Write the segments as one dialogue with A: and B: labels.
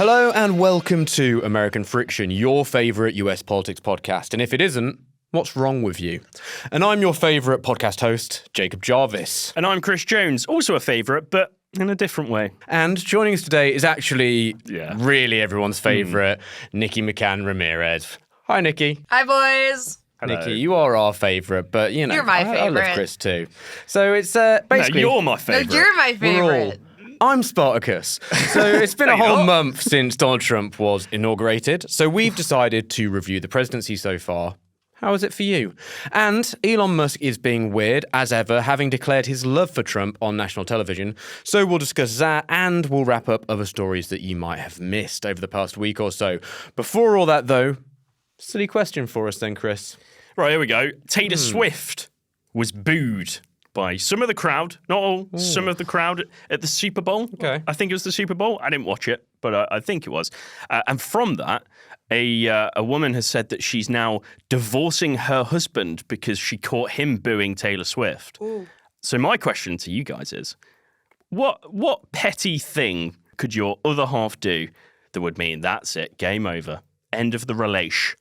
A: Hello and welcome to American Friction, your favourite US politics podcast. And if it isn't, what's wrong with you? And I'm your favourite podcast host, Jacob Jarvis.
B: And I'm Chris Jones, also a favourite, but in a different way.
A: And joining us today is actually really everyone's favourite, Nikki McCann Ramirez. Hi, Nikki.
C: Hi, boys.
B: Hello.
A: Nikki, you are our favourite, but you know,
C: You're my
A: I love
C: favourite.
A: Chris too. So it's basically...
B: No, you're my favourite.
C: No, you're my favorite.
A: I'm Spartacus. So it's been a whole month since Donald Trump was inaugurated. So we've decided to review the presidency so far. How is it for you? And Elon Musk is being weird, as ever, having declared his love for Trump on national television. So we'll discuss that, and we'll wrap up other stories that you might have missed over the past week or so. Before all that, though, silly question for us then, Chris.
B: Right, here we go. Taylor Swift was booed by some of the crowd, not all, some of the crowd at the Super Bowl.
A: Okay.
B: I think it was the Super Bowl. I didn't watch it, but I think it was. And from that, a woman has said that she's now divorcing her husband because she caught him booing Taylor Swift. Ooh. So my question to you guys is, what petty thing could your other half do that would mean that's it, game over, end of the relation?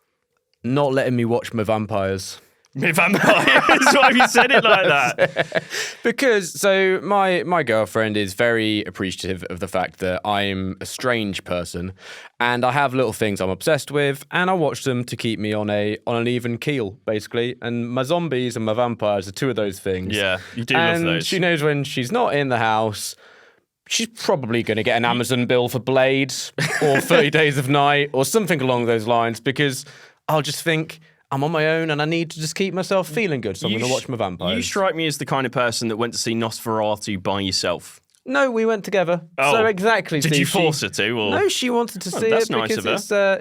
A: Not letting me watch my vampires.
B: Me vampires? Why have you said it like that?
A: Because, so my girlfriend is very appreciative of the fact that I'm a strange person and I have little things I'm obsessed with and I watch them to keep me on an even keel, basically. And my zombies and my vampires are two of those things.
B: Yeah, you do love those.
A: And she knows when she's not in the house, she's probably going to get an Amazon bill for Blade or 30 Days of Night or something along those lines because I'll just think... I'm on my own and I need to just keep myself feeling good, so I'm going to watch my vampires.
B: You strike me as the kind of person that went to see Nosferatu by yourself.
A: No, we went together.
B: Oh.
A: So exactly.
B: Did you force her to? Or?
A: No, she wanted to see
B: that's
A: it
B: nice
A: because
B: of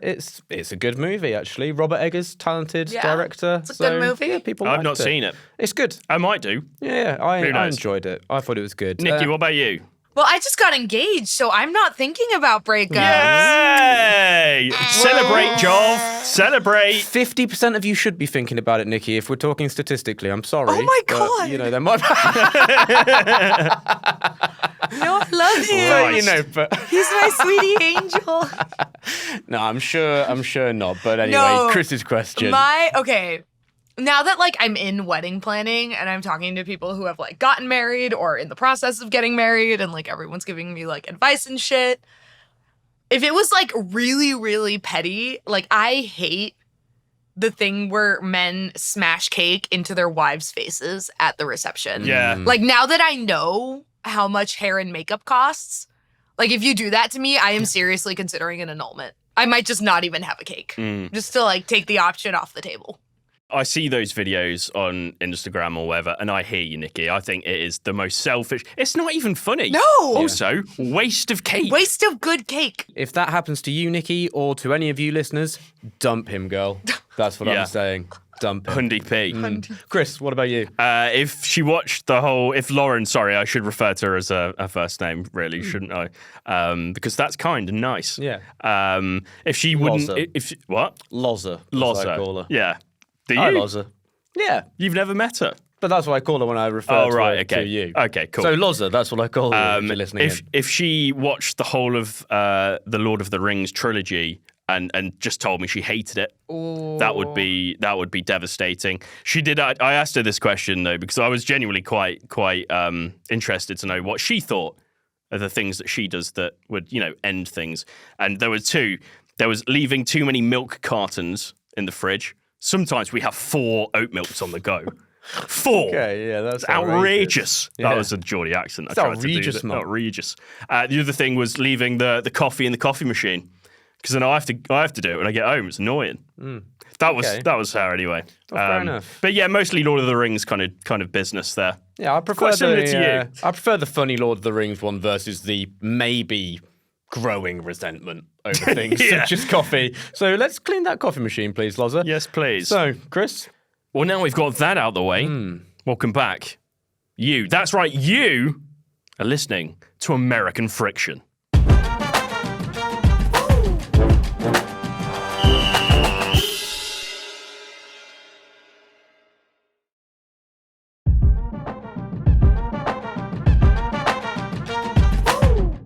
A: it's a good movie, actually. Robert Eggers, talented director.
C: It's a good movie.
A: Yeah, people
B: I've
A: liked
B: not seen it.
A: It's good.
B: I might do.
A: Yeah, I enjoyed it. I thought it was good.
B: Nikki, what about you?
C: Well, I just got engaged, so I'm not thinking about breakups.
B: Yay! Celebrate, Joel. Celebrate.
A: 50% of you should be thinking about it, Nikki, if we're talking statistically. I'm sorry.
C: Oh my
A: but,
C: God.
A: you know, there might
C: No, I love him.
A: But, you know, but...
C: He's my sweetie angel.
A: No, I'm sure not. But anyway,
C: No.
A: Chris's question.
C: Okay. Now that, like, I'm in wedding planning and I'm talking to people who have, like, gotten married or in the process of getting married and, like, everyone's giving me, like, advice and shit. If it was, like, really, really petty, like, I hate the thing where men smash cake into their wives' faces at the reception.
B: Yeah.
C: Like, now that I know how much hair and makeup costs, like, if you do that to me, I am seriously considering an annulment. I might just not even have a cake. Just to, like, take the option off the table.
B: I see those videos on Instagram or whatever, and I hear you, Nikki. I think it is the most selfish. It's not even funny.
C: No!
B: Also, waste of cake.
C: Waste of good cake.
A: If that happens to you, Nikki, or to any of you listeners, dump him, girl. That's what I'm saying. Dump him.
B: Hundy P.
A: Chris, what about you?
B: If she watched the whole, if Lauren, sorry, I should refer to her as her first name, really, shouldn't I? Because that's kind and nice.
A: Yeah.
B: If she wouldn't,
A: Loza.
B: what?
A: Loza. That's what I call her.
B: Yeah. Do you?
A: Hi, Loza. Yeah.
B: You've never met her?
A: But that's what I call her when I refer
B: okay.
A: to you.
B: Okay, cool.
A: So Loza, that's what I call her if you're listening
B: if she watched the whole of the Lord of the Rings trilogy and just told me she hated it, that would be devastating. She did. I asked her this question though because I was genuinely quite interested to know what she thought of the things that she does that would end things. And there were two. There was leaving too many milk cartons in the fridge. Sometimes we have 4 oat milks on the go. 4.
A: Okay, yeah, that's
B: outrageous.
A: Yeah.
B: That was a Geordie accent.
A: It's outrageous, man.
B: Outrageous. The other thing was leaving the coffee in the coffee machine because then I have to do it when I get home. It's annoying. That was her anyway.
A: Fair enough.
B: But yeah, mostly Lord of the Rings kind of business there.
A: Yeah, I prefer
B: Quite similar to you.
A: I prefer the funny Lord of the Rings one versus the maybe growing resentment over things such as coffee. So let's clean that coffee machine, please, Loza.
B: Yes, please.
A: So, Chris?
B: Well, now we've got that out of the way. Welcome back. That's right, you are listening to American Friction.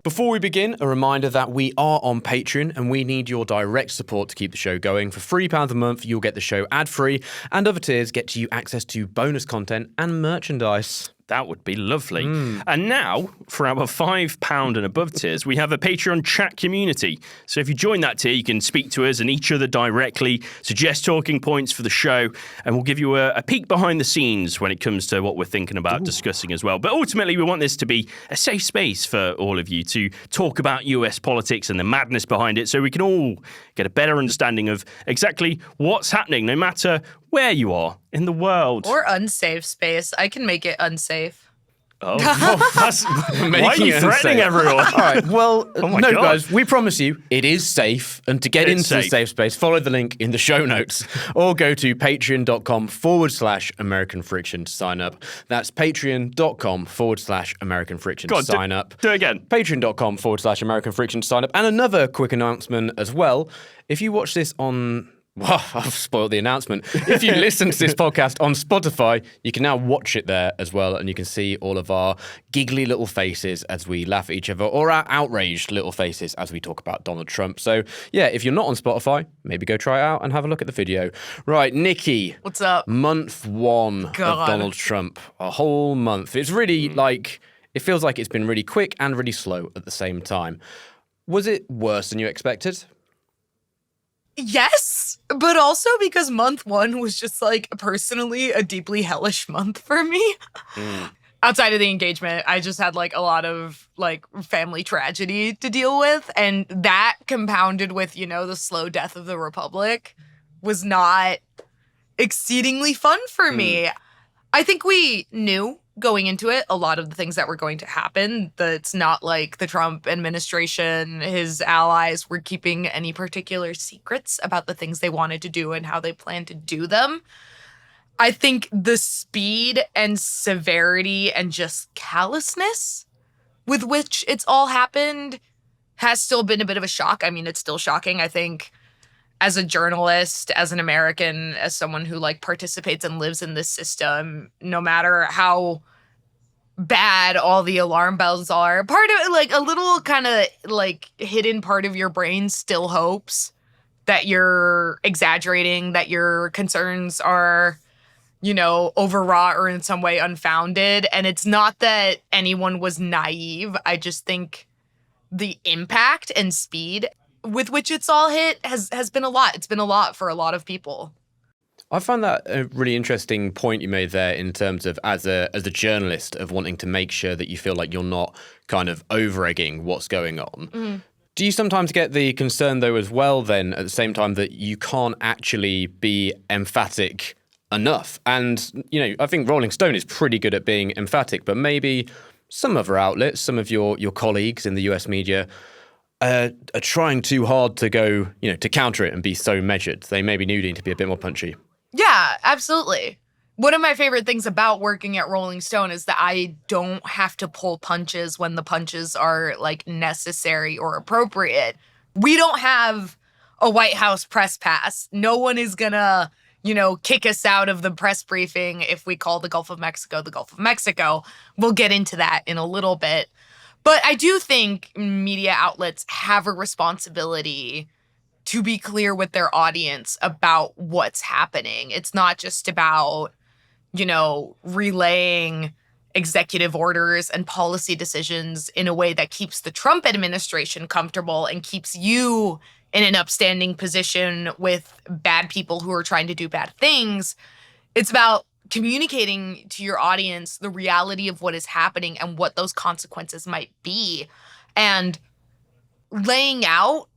A: Before we begin, a reminder that we are on Patreon and we need your direct support to keep the show going. For £3 a month, you'll get the show ad-free, and other tiers get you access to bonus content and merchandise.
B: That would be lovely. And now, for our £5 and above tiers, we have a Patreon chat community. So if you join that tier, you can speak to us and each other directly, suggest talking points for the show, and we'll give you a peek behind the scenes when it comes to what we're thinking about discussing as well. But ultimately, we want this to be a safe space for all of you to talk about US politics and the madness behind it, so we can all get a better understanding of exactly what's happening, no matter where you are in the world.
C: Or unsafe space. I can make it unsafe.
B: Oh, that's why are you threatening everyone?
A: All right, well,
B: my
A: no,
B: God.
A: guys, we promise you it is safe. And to get
B: It's
A: into the
B: safe.
A: safe space, follow the link in the show notes or go to patreon.com/American Friction to sign up. That's patreon.com/American Friction to sign up.
B: Do it again.
A: Patreon.com/American Friction to sign up. And another quick announcement as well. If you watch this on... Well, I've spoiled the announcement. If you listen to this podcast on Spotify, you can now watch it there as well, and you can see all of our giggly little faces as we laugh at each other, or our outraged little faces as we talk about Donald Trump. So, yeah, if you're not on Spotify, maybe go try it out and have a look at the video. Right, Nikki.
C: What's up?
A: Month one of Donald Trump. A whole month. It's really it feels like it's been really quick and really slow at the same time. Was it worse than you expected?
C: Yes, but also because month one was just like personally a deeply hellish month for me. Outside of the engagement, I just had like a lot of like family tragedy to deal with. And that compounded with, the slow death of the Republic was not exceedingly fun for me. I think we knew going into it a lot of the things that were going to happen. That it's not like the Trump administration, his allies were keeping any particular secrets about the things they wanted to do and how they planned to do them. I think the speed and severity and just callousness with which it's all happened has still been a bit of a shock. I mean, it's still shocking. I think as a journalist, as an American, as someone who like participates and lives in this system, no matter how bad all the alarm bells are, part of like a little kind of like hidden part of your brain still hopes that you're exaggerating, that your concerns are, overwrought or in some way unfounded. And it's not that anyone was naive. I just think the impact and speed with which it's all hit has been a lot. It's been a lot for a lot of people.
A: I found that a really interesting point you made there in terms of as a journalist of wanting to make sure that you feel like you're not kind of over-egging what's going on. Do you sometimes get the concern though as well then at the same time that you can't actually be emphatic enough? And, I think Rolling Stone is pretty good at being emphatic, but maybe some other outlets, some of your colleagues in the US media are trying too hard to go, to counter it and be so measured. They may be needing to be a bit more punchy.
C: Yeah, absolutely. One of my favorite things about working at Rolling Stone is that I don't have to pull punches when the punches are like necessary or appropriate. We don't have a White House press pass. No one is gonna, kick us out of the press briefing if we call the Gulf of Mexico the Gulf of Mexico. We'll get into that in a little bit. But I do think media outlets have a responsibility to be clear with their audience about what's happening. It's not just about, relaying executive orders and policy decisions in a way that keeps the Trump administration comfortable and keeps you in an upstanding position with bad people who are trying to do bad things. It's about communicating to your audience the reality of what is happening and what those consequences might be, and laying out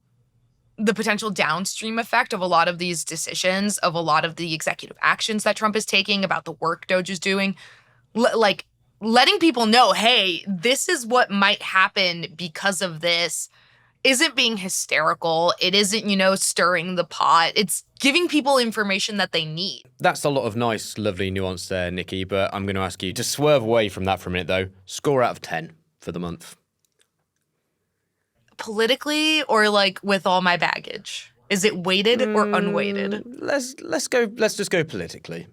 C: the potential downstream effect of a lot of these decisions, of a lot of the executive actions that Trump is taking, about the work Doge is doing, letting people know, hey, this is what might happen because of this, isn't being hysterical. It isn't, stirring the pot. It's giving people information that they need.
A: That's a lot of nice, lovely nuance there, Nikki, but I'm going to ask you to swerve away from that for a minute, though. Score out of 10 for the month.
C: Politically or like with all my baggage? Is it weighted or unweighted?
A: Let's just go politically.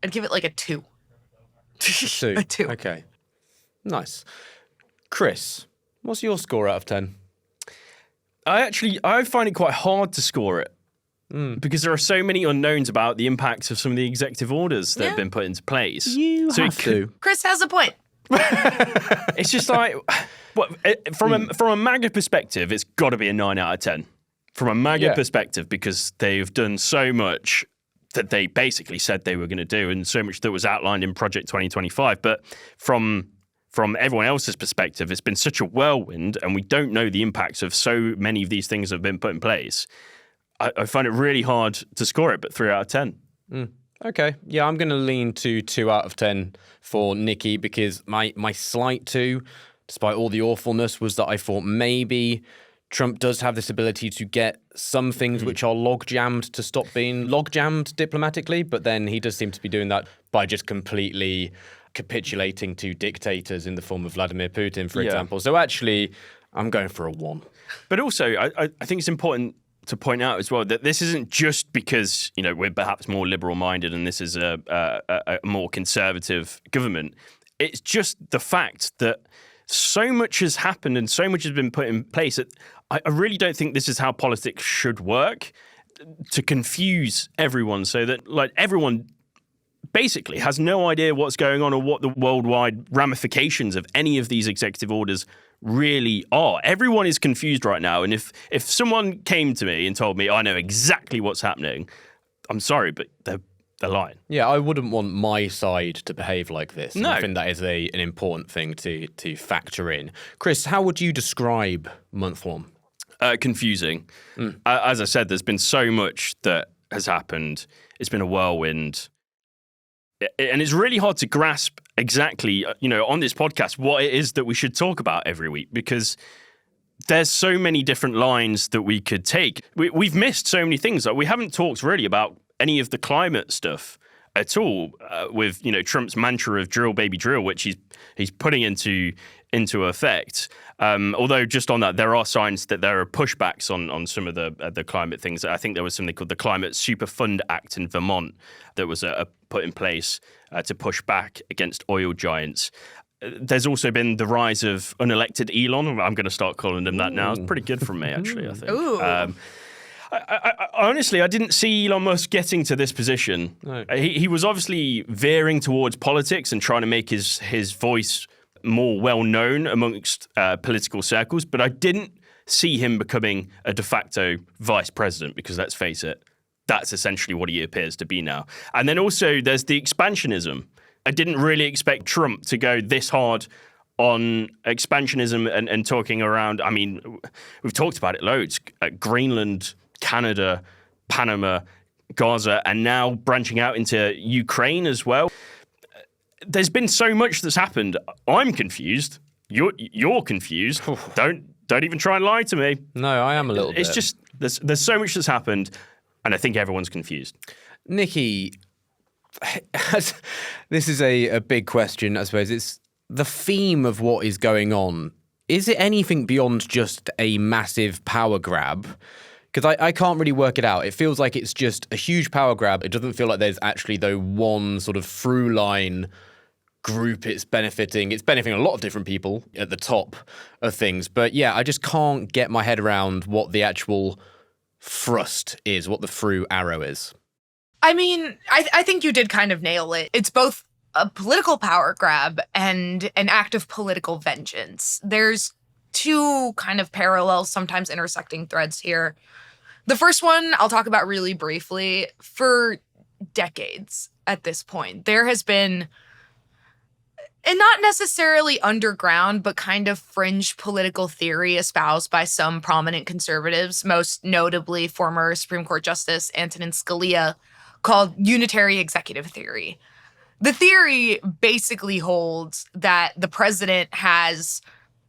C: I'd give it like a 2.
A: A 2.
C: A 2.
A: Okay. Nice. Chris, What's your score out of 10?
B: I find it quite hard to score it because there are so many unknowns about the impacts of some of the executive orders that have been put into place.
A: You have to.
C: Chris has a point.
B: It's just like, from a MAGA perspective, it's got to be a 9 out of 10. From a MAGA perspective, because they've done so much that they basically said they were going to do, and so much that was outlined in Project 2025. But from everyone else's perspective, it's been such a whirlwind, and we don't know the impacts of so many of these things that have been put in place. I find it really hard to score it, but 3 out of 10.
A: Okay. Yeah, I'm going to lean to 2 out of 10 for Nikki, because my slight 2, despite all the awfulness, was that I thought maybe Trump does have this ability to get some things which are log-jammed to stop being log-jammed diplomatically, but then he does seem to be doing that by just completely capitulating to dictators in the form of Vladimir Putin, for example. So actually, I'm going for a 1.
B: But also, I think it's important to point out as well that this isn't just because, you know, we're perhaps more liberal-minded and this is a more conservative government. It's just the fact that so much has happened and so much has been put in place that I really don't think this is how politics should work, to confuse everyone so that, like, everyone basically has no idea what's going on or what the worldwide ramifications of any of these executive orders really are. Everyone is confused right now. And if someone came to me and told me, I know exactly what's happening, I'm sorry, but they're lying.
A: Yeah, I wouldn't want my side to behave like this.
B: No.
A: I think that is an important thing to factor in. Chris, how would you describe month 1?
B: Confusing. As I said, there's been so much that has happened. It's been a whirlwind. And it's really hard to grasp exactly, you know, on this podcast, what it is that we should talk about every week, because there's so many different lines that we could take. We've missed so many things. Like, we haven't talked really about any of the climate stuff at all, with, you know, Trump's mantra of drill, baby, drill, which he's putting into effect. Although just on that, there are signs that there are pushbacks on some of the climate things. I think there was something called the Climate Super Fund Act in Vermont that was put in place to push back against oil giants. There's also been the rise of unelected Elon. I'm going to start calling him that now. It's pretty good from me, actually, I think.
C: Ooh.
B: I honestly, I didn't see Elon Musk getting to this position.
A: No.
B: He was obviously veering towards politics and trying to make his voice more well-known amongst political circles, but I didn't see him becoming a de facto vice president, because let's face it, that's essentially what he appears to be now. And then also there's the expansionism. I didn't really expect Trump to go this hard on expansionism and talking around, I mean, we've talked about it loads, Greenland, Canada, Panama, Gaza, and now branching out into Ukraine as well. There's been so much that's happened. I'm confused. You're confused. Don't even try and lie to me.
A: No, I am a little bit.
B: It's just there's so much that's happened, and I think everyone's confused.
A: Nikki, this is a big question, I suppose. It's the theme of what is going on. Is it anything beyond just a massive power grab? Because I can't really work it out. It feels like it's just a huge power grab. It doesn't feel like there's actually, though, one sort of through line group it's benefiting. It's benefiting a lot of different people at the top of things. But yeah, I just can't get my head around what the actual thrust is, what the through arrow is.
C: I mean, I think you did kind of nail it. It's both a political power grab and an act of political vengeance. There's two kind of parallel, sometimes intersecting threads here. The first one I'll talk about really briefly. For decades at this point, there has been, and not necessarily underground, but kind of fringe political theory espoused by some prominent conservatives, most notably former Supreme Court Justice Antonin Scalia, called unitary executive theory. The theory basically holds that the president has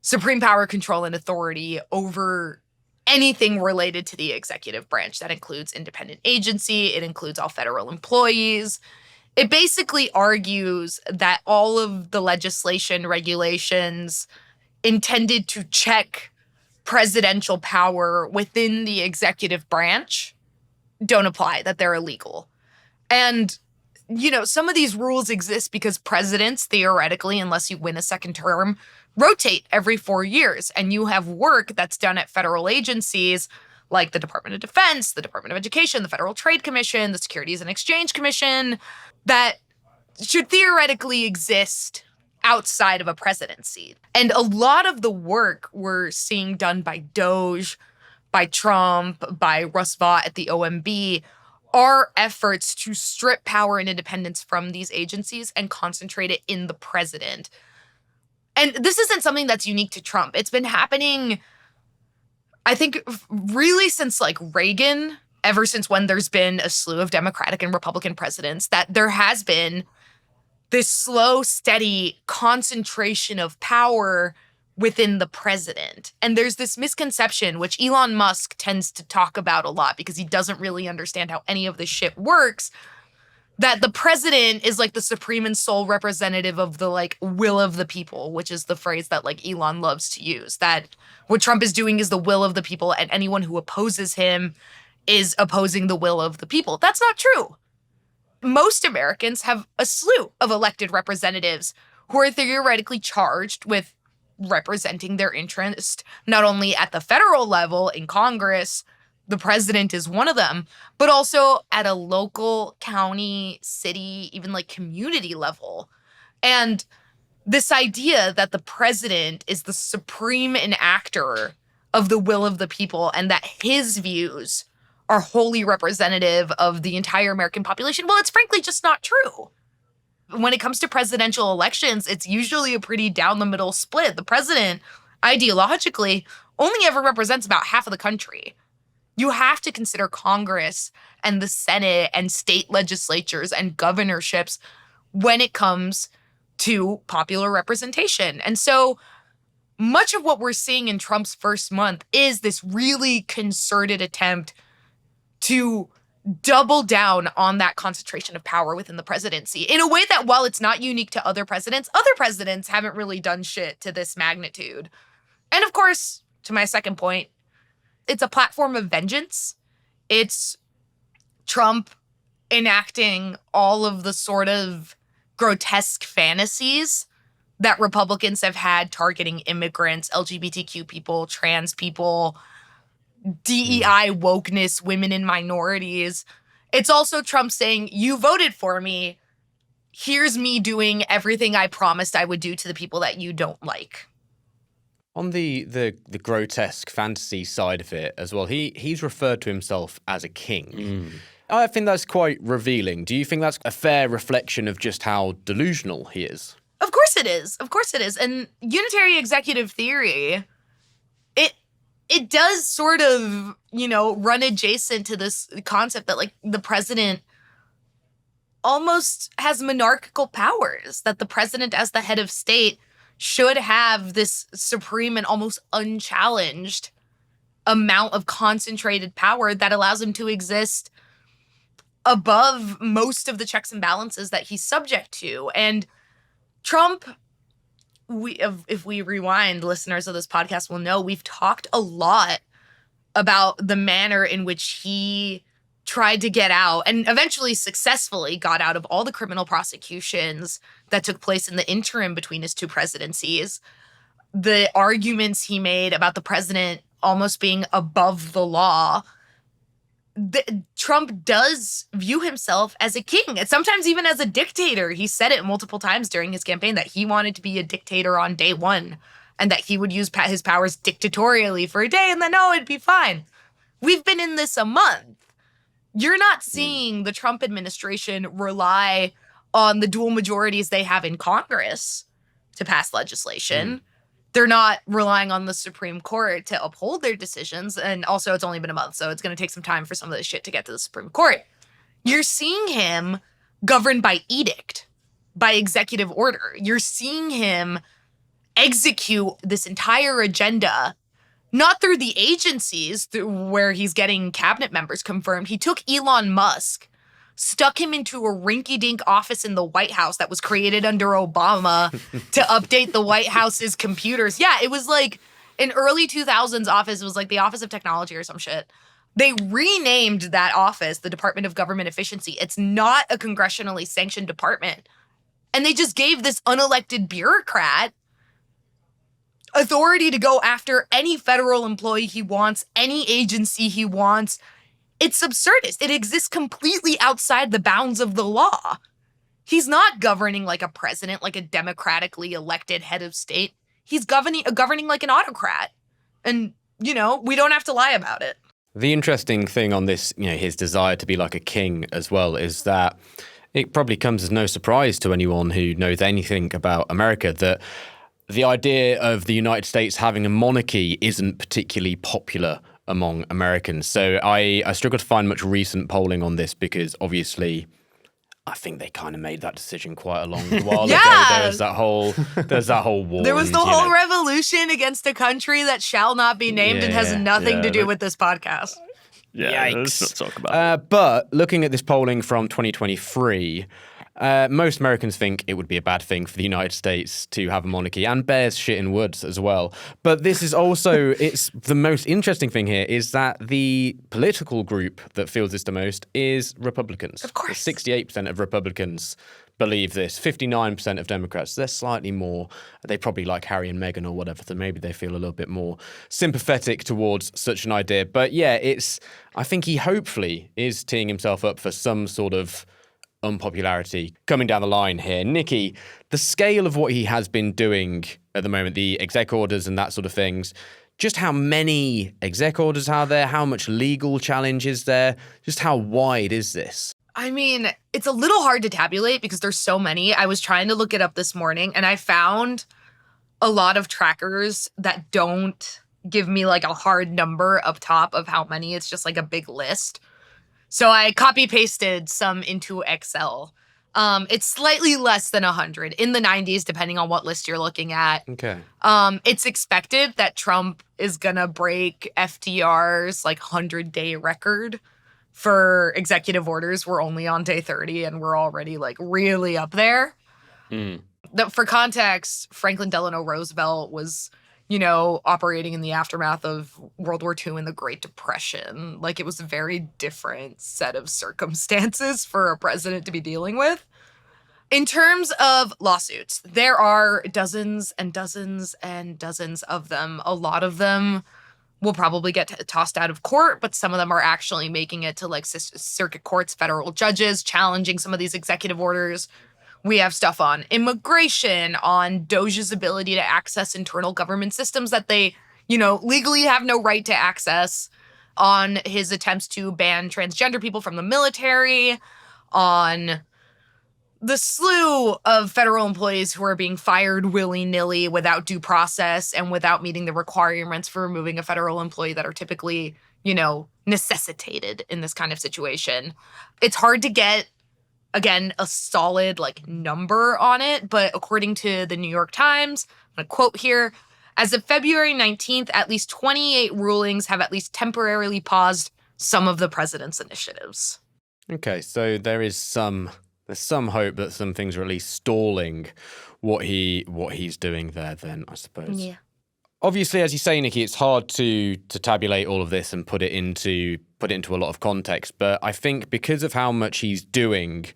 C: supreme power, control, and authority over anything related to the executive branch. That includes independent agency. It includes all federal employees. It basically argues that all of the legislation, regulations intended to check presidential power within the executive branch don't apply, that they're illegal. And some of these rules exist because presidents, theoretically, unless you win a second term, rotate every 4 years. And you have work that's done at federal agencies like the Department of Defense, the Department of Education, the Federal Trade Commission, the Securities and Exchange Commission, that should theoretically exist outside of a presidency. And a lot of the work we're seeing done by Doge, by Trump, by Russ Vought at the OMB are efforts to strip power and independence from these agencies and concentrate it in the president. And this isn't something that's unique to Trump. It's been happening, I think, really since like Reagan, ever since when there's been a slew of Democratic and Republican presidents, that there has been this slow, steady concentration of power within the president. And there's this misconception, which Elon Musk tends to talk about a lot because he doesn't really understand how any of this shit works, that the president is like the supreme and sole representative of the like will of the people, which is the phrase that like Elon loves to use, that what Trump is doing is the will of the people and anyone who opposes him is opposing the will of the people. That's not true. Most Americans have a slew of elected representatives who are theoretically charged with representing their interest, not only at the federal level in Congress, the president is one of them, but also at a local, county, city, even like community level. And this idea that the president is the supreme enactor of the will of the people and that his views are wholly representative of the entire American population, well, it's frankly just not true. When it comes to presidential elections, it's usually a pretty down the middle split. The president, ideologically, only ever represents about half of the country. You have to consider Congress and the Senate and state legislatures and governorships when it comes to popular representation. And so much of what we're seeing in Trump's first month is this really concerted attempt to double down on that concentration of power within the presidency in a way that, while it's not unique to other presidents haven't really done shit to this magnitude. And of course, to my second point, it's a platform of vengeance. It's Trump enacting all of the sort of grotesque fantasies that Republicans have had targeting immigrants, LGBTQ people, trans people, DEI wokeness, women and minorities. It's also Trump saying, you voted for me. Here's me doing everything I promised I would do to the people that you don't like.
A: On the grotesque fantasy side of it as well, he's referred to himself as a king. I think that's quite revealing. Do you think that's a fair reflection of just how delusional he is?
C: Of course it is. Of course it is. And unitary executive theory, it does sort of, run adjacent to this concept that, like, the president almost has monarchical powers, that the president as the head of state should have this supreme and almost unchallenged amount of concentrated power that allows him to exist above most of the checks and balances that he's subject to. And Trump, if we rewind, listeners of this podcast will know we've talked a lot about the manner in which he tried to get out and eventually successfully got out of all the criminal prosecutions that took place in the interim between his two presidencies. The arguments he made about the president almost being above the law. Trump does view himself as a king, and sometimes even as a dictator. He said it multiple times during his campaign that he wanted to be a dictator on day one and that he would use his powers dictatorially for a day and then, it'd be fine. We've been in this a month. You're not seeing the Trump administration rely on the dual majorities they have in Congress to pass legislation. They're not relying on the Supreme Court to uphold their decisions. And also, it's only been a month, so it's going to take some time for some of this shit to get to the Supreme Court. You're seeing him govern by edict, by executive order. You're seeing him execute this entire agenda, not through the agencies where he's getting cabinet members confirmed. He took Elon Musk, stuck him into a rinky-dink office in the White House that was created under Obama to update the White House's computers. Yeah, it was like an early 2000s office. It was like the Office of Technology or some shit. They renamed that office the Department of Government Efficiency. It's not a congressionally sanctioned department. And they just gave this unelected bureaucrat authority to go after any federal employee he wants, any agency he wants. It's absurdist. It exists completely outside the bounds of the law. He's not governing like a president, like a democratically elected head of state. He's governing like an autocrat. And, we don't have to lie about it.
A: The interesting thing on this, his desire to be like a king as well, is that it probably comes as no surprise to anyone who knows anything about America that the idea of the United States having a monarchy isn't particularly popular among Americans. So I struggle to find much recent polling on this because obviously I think they kind of made that decision quite a long while ago. There's that whole war.
C: There was the whole revolution against a country that shall not be named and has nothing to do with this podcast.
B: Yeah, let's not talk about it.
A: But looking at this polling from 2023, most Americans think it would be a bad thing for the United States to have a monarchy, and bears shit in woods as well. But this is also, it's the most interesting thing here is that the political group that feels this the most is Republicans.
C: Of course.
A: 68% of Republicans believe this. 59% of Democrats, they're slightly more, they probably like Harry and Meghan or whatever, so maybe they feel a little bit more sympathetic towards such an idea. But yeah, I think he hopefully is teeing himself up for some sort of unpopularity coming down the line here. Nikki, the scale of what he has been doing at the moment, the exec orders and that sort of things, just how many exec orders are there? How much legal challenge is there? Just how wide is this?
C: I mean, it's a little hard to tabulate because there's so many. I was trying to look it up this morning and I found a lot of trackers that don't give me like a hard number up top of how many. It's just like a big list. So I copy pasted some into Excel. It's slightly less than 100, in the 90s, depending on what list you're looking at.
A: Okay.
C: It's expected that Trump is gonna break FDR's like 100-day record for executive orders. We're only on day 30 and we're already like really up there. For context, Franklin Delano Roosevelt was operating in the aftermath of World War II and the Great Depression. Like, it was a very different set of circumstances for a president to be dealing with. In terms of lawsuits, there are dozens and dozens and dozens of them. A lot of them will probably get tossed out of court, but some of them are actually making it to like circuit courts, federal judges, challenging some of these executive orders. We have stuff on immigration, on Doge's ability to access internal government systems that they, legally have no right to access, on his attempts to ban transgender people from the military, on the slew of federal employees who are being fired willy-nilly without due process and without meeting the requirements for removing a federal employee that are typically, necessitated in this kind of situation. It's hard to get, again, a solid number on it, but according to the New York Times, I'm going to quote here, as of February 19th, at least 28 rulings have at least temporarily paused some of the president's initiatives.
A: Okay, so there's some hope that some things are at least stalling what he's doing there then, I suppose.
C: Yeah.
A: Obviously, as you say, Nikki, it's hard to tabulate all of this and put it into a lot of context. But I think because of how much he's doing,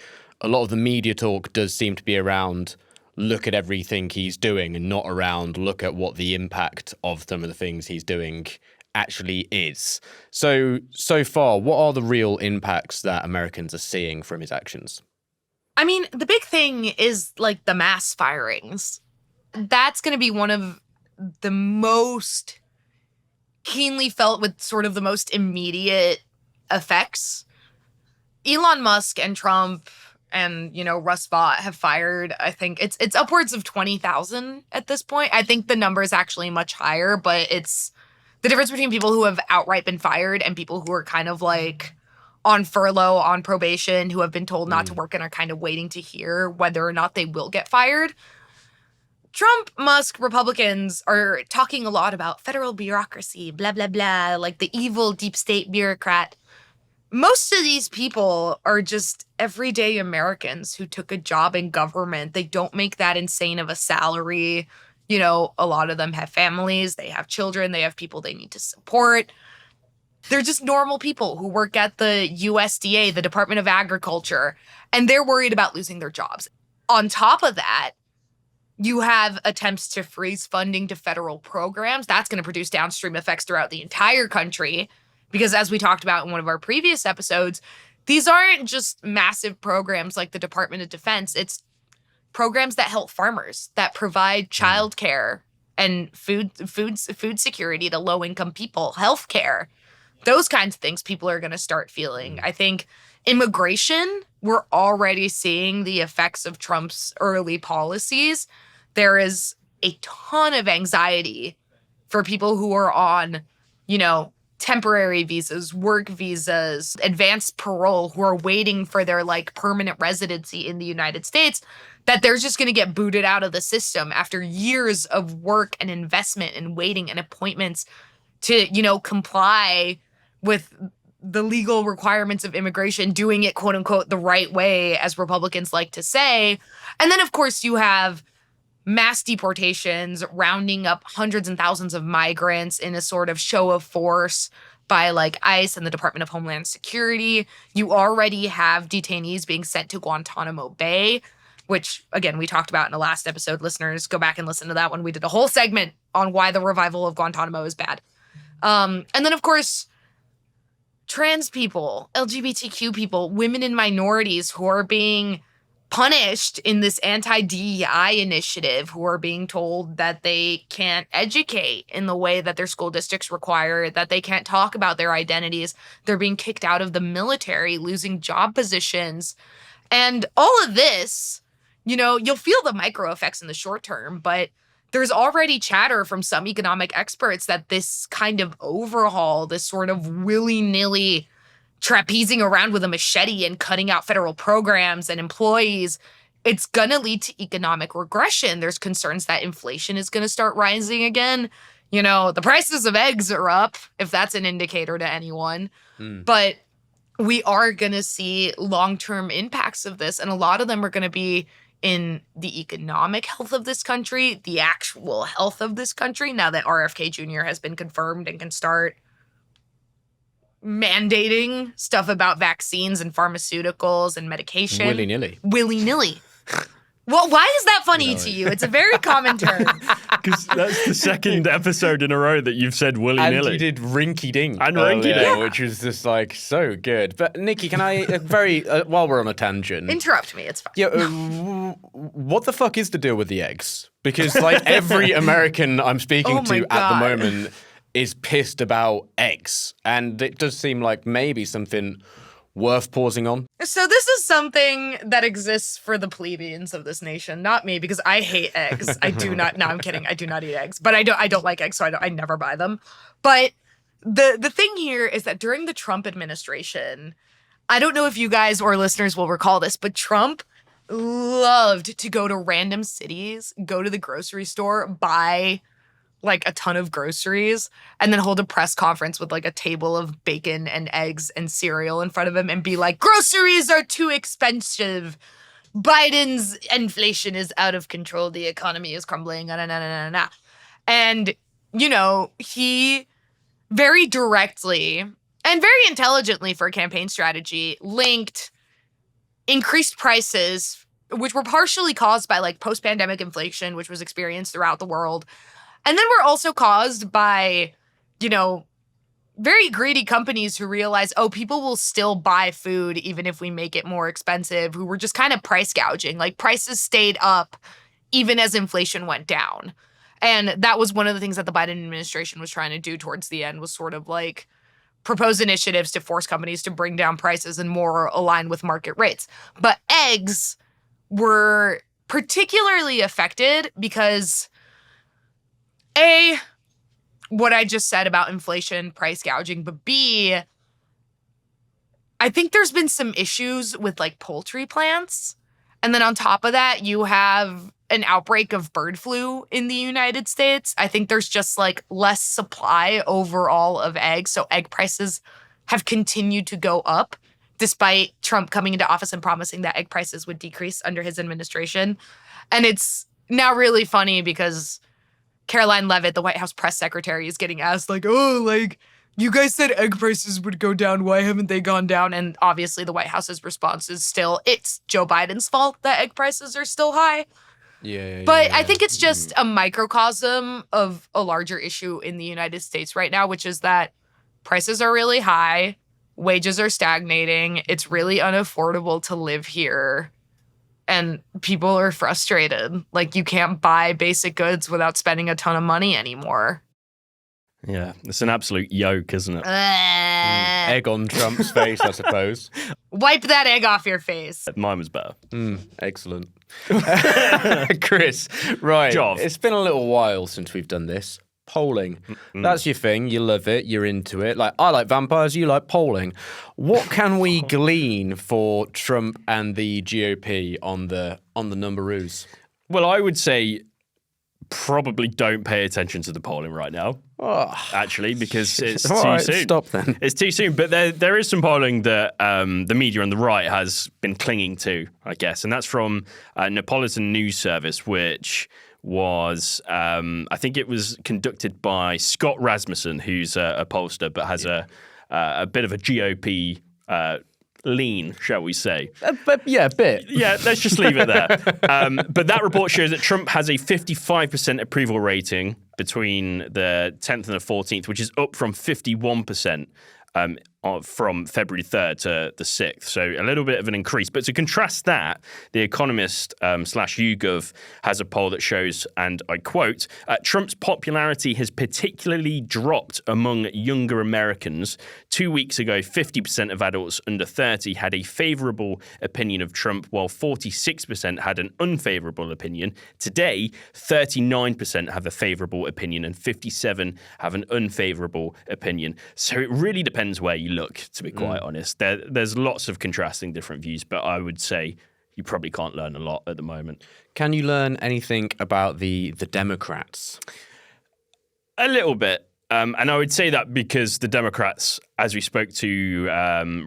A: a lot of the media talk does seem to be around look at everything he's doing and not around look at what the impact of some of the things he's doing actually is. So far, what are the real impacts that Americans are seeing from his actions?
C: I mean, the big thing is the mass firings. That's going to be one of the most keenly felt with sort of the most immediate effects. Elon Musk and Trump and, Russ Vought have fired, I think it's upwards of 20,000 at this point. I think the number is actually much higher, but it's the difference between people who have outright been fired and people who are kind of on furlough, on probation, who have been told not to work and are kind of waiting to hear whether or not they will get fired. Trump, Musk, Republicans are talking a lot about federal bureaucracy, blah, blah, blah, like the evil deep state bureaucrat. Most of these people are just everyday Americans who took a job in government. They don't make that insane of a salary. A lot of them have families, they have children, they have people they need to support. They're just normal people who work at the USDA, the Department of Agriculture, and they're worried about losing their jobs. On top of that, you have attempts to freeze funding to federal programs. That's going to produce downstream effects throughout the entire country because, as we talked about in one of our previous episodes, these aren't just massive programs like the Department of Defense. It's programs that help farmers, that provide childcare and food security to low-income people, healthcare. Those kinds of things people are going to start feeling. I think immigration, we're already seeing the effects of Trump's early policies. There is a ton of anxiety for people who are on, temporary visas, work visas, advanced parole, who are waiting for their permanent residency in the United States, that they're just going to get booted out of the system after years of work and investment and waiting and appointments to, comply with the legal requirements of immigration, doing it, quote unquote, the right way, as Republicans like to say. And then, of course, you have mass deportations, rounding up hundreds and thousands of migrants in a sort of show of force by ICE and the Department of Homeland Security. You already have detainees being sent to Guantanamo Bay, which, again, we talked about in the last episode. Listeners, go back and listen to that one. We did a whole segment on why the revival of Guantanamo is bad. And then, of course, trans people, LGBTQ people, women and minorities who are being punished in this anti-DEI initiative, who are being told that they can't educate in the way that their school districts require, that they can't talk about their identities. They're being kicked out of the military, losing job positions. And all of this, you'll feel the micro effects in the short term, but there's already chatter from some economic experts that this kind of overhaul, this sort of willy-nilly trapezing around with a machete and cutting out federal programs and employees, it's going to lead to economic regression. There's concerns that inflation is going to start rising again. The prices of eggs are up, if that's an indicator to anyone. But we are going to see long-term impacts of this, and a lot of them are going to be in the economic health of this country, the actual health of this country, now that RFK Jr. has been confirmed and can start mandating stuff about vaccines and pharmaceuticals and medication.
A: Willy-nilly.
C: Willy-nilly. Well, why is that funny to you? It's a very common term.
B: Because that's the second episode in a row that you've said willy-nilly.
A: And you did rinky-dink.
B: And rinky-dink.
A: Which was just so good. But Nikki, can I, while we're on a tangent.
C: Interrupt me, it's fine.
A: Yeah, what the fuck is the deal with the eggs? Because every American I'm speaking to at the moment is pissed about eggs. And it does seem like maybe something worth pausing on.
C: So this is something that exists for the plebeians of this nation, not me, because I hate eggs. I do not. No, I'm kidding. I do not eat eggs, but I don't like eggs, so I never buy them. But the thing here is that during the Trump administration, I don't know if you guys or listeners will recall this, but Trump loved to go to random cities, go to the grocery store, buy a ton of groceries, and then hold a press conference with a table of bacon and eggs and cereal in front of him and be like, groceries are too expensive. Biden's inflation is out of control. The economy is crumbling. And, he very directly and very intelligently for a campaign strategy linked increased prices, which were partially caused by post-pandemic inflation, which was experienced throughout the world. And then we're also caused by, very greedy companies who realize, people will still buy food even if we make it more expensive, who were just kind of price gouging. Prices stayed up even as inflation went down. And that was one of the things that the Biden administration was trying to do towards the end, was sort of propose initiatives to force companies to bring down prices and more align with market rates. But eggs were particularly affected because A, what I just said about inflation, price gouging, but B, I think there's been some issues with poultry plants. And then on top of that, you have an outbreak of bird flu in the United States. I think there's just less supply overall of eggs. So egg prices have continued to go up despite Trump coming into office and promising that egg prices would decrease under his administration. And it's now really funny because Caroline Leavitt, the White House press secretary, is getting asked you guys said egg prices would go down. Why haven't they gone down? And obviously the White House's response is still, it's Joe Biden's fault that egg prices are still high. But I think it's just a microcosm of a larger issue in the United States right now, which is that prices are really high, wages are stagnating, it's really unaffordable to live here, and people are frustrated. Like, you can't buy basic goods without spending a ton of money anymore.
B: Yeah, it's an absolute yoke, isn't it?
A: Egg on Trump's face, I suppose.
C: Wipe that egg off your face.
B: Mine was better.
A: Excellent. Chris, right.
B: Jov.
A: It's been a little while since we've done this. Polling. That's your thing. You love it. You're into it. Like, I like vampires. You like polling. What can we glean for Trump and the GOP on the numberoos?
B: Well, I would say probably don't pay attention to the polling right now. Actually, because it's too
A: right,
B: soon.
A: Stop then.
B: It's too soon. But there is some polling that the media on the right has been clinging to, I guess. And that's from Neapolitan News Service, which was, I think it was conducted by Scott Rasmussen, who's a pollster, but has a bit of a GOP lean, shall we say.
A: But yeah, a bit.
B: Yeah, let's just leave it there. But that report shows that Trump has a 55% approval rating between the 10th and the 14th, which is up from 51% from February 3rd to the 6th. So a little bit of an increase. But to contrast that, The Economist / YouGov has a poll that shows, and I quote, Trump's popularity has particularly dropped among younger Americans. 2 weeks ago, 50% of adults under 30 had a favorable opinion of Trump, while 46% had an unfavorable opinion. Today, 39% have a favorable opinion and 57% have an unfavorable opinion. So it really depends where you look, to be quite honest. There's lots of contrasting different views, but I would say you probably can't learn a lot at the moment.
A: Can you learn anything about the Democrats?
B: A little bit. And I would say that because the Democrats, as we spoke to